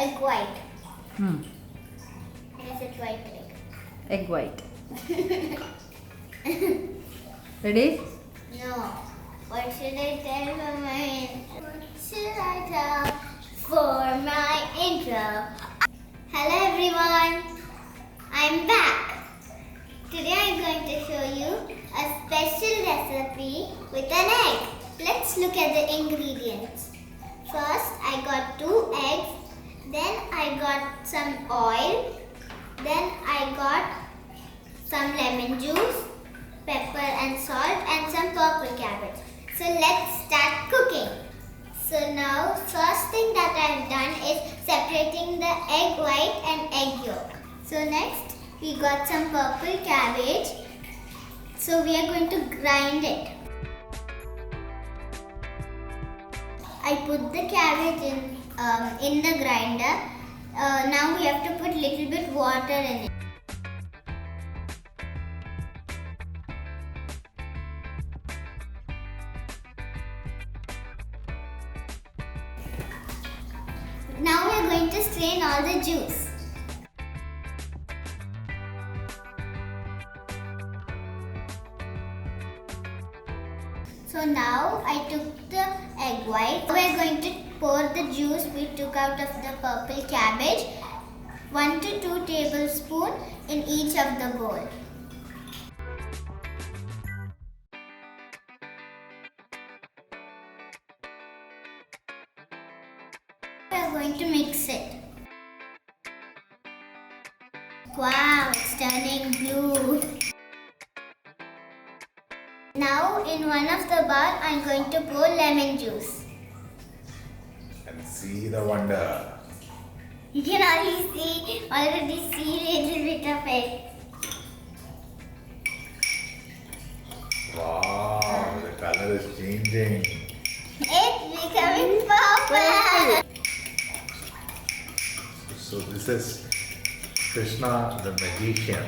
egg white. Hmm. Is it white egg? Egg white. Ready? No. What should I tell for my intro? What should I tell for my intro? Hello everyone. I'm back. Today I'm going to show you a special recipe with an egg. Let's look at the ingredients. First, I got 2 eggs. Then I got some oil. Then I got some lemon juice, pepper and salt, and some purple cabbage. So let's start cooking. So now, first thing that I've done is separating the egg white and egg yolk. So next, we got some purple cabbage. So we are going to grind it. I put the cabbage in the grinder. Now we have to put little bit water in it. Now we are going to strain all the juice. So now I took the egg white. We are going to pour the juice we took out of the purple cabbage, 1 to 2 tablespoons in each of the bowl. We are going to mix it. Wow, it's turning blue. Now in one of the bowl, I'm going to pour lemon juice. And see the wonder. You can already see little bit of it. Wow, the color is changing. It's becoming purple. So this is Krishna the magician.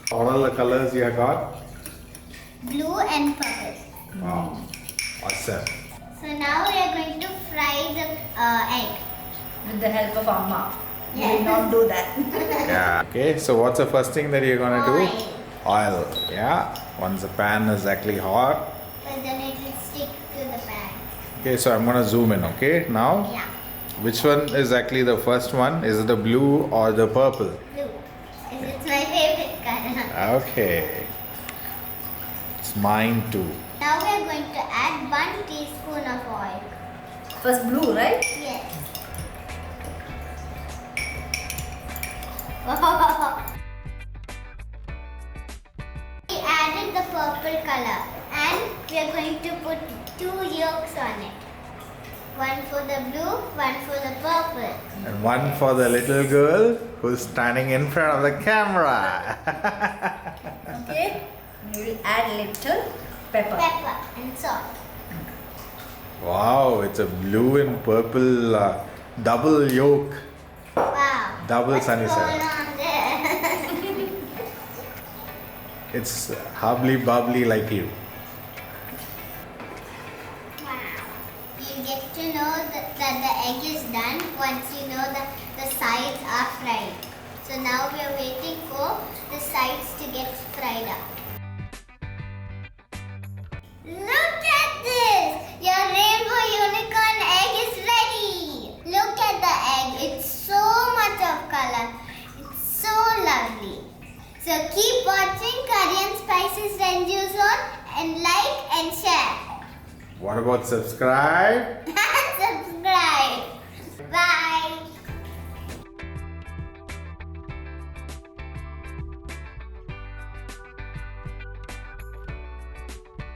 What are the colors you have got? Blue and purple. Wow, awesome. So now we are going to fry the egg. With the help of Amma. Yeah. We will not do that. Yeah. Okay, so what's the first thing that you're gonna Oil. do? Oil. Yeah. Once the pan is actually hot. But then it will stick to the pan. Okay, so I'm gonna zoom in. Okay, now. Yeah. Which one is actually the first one? Is it the blue or the purple? Blue. It's my favorite color. Okay. It's mine too. Now we are going to add 1 teaspoon of oil. First blue, right? Yes. We added the purple color and we are going to put 2 yolks on it. 1 for the blue, 1 for the purple. And one for the little girl who's standing in front of the camera. Okay. We will add little pepper. Pepper and salt. Wow, it's a blue and purple double yolk. Wow. Double What's sunny going side. on there? It's hubbly bubbly like you. Wow. You get to know that the egg is done once you know that the sides are fried. So now we are waiting for the sides to get fried up. Look at this! Your rainbow unicorn egg is ready! Look at the egg. It's so much of color. It's so lovely. So keep watching Curry and Spices Ranju Zone and like and share. What about subscribe?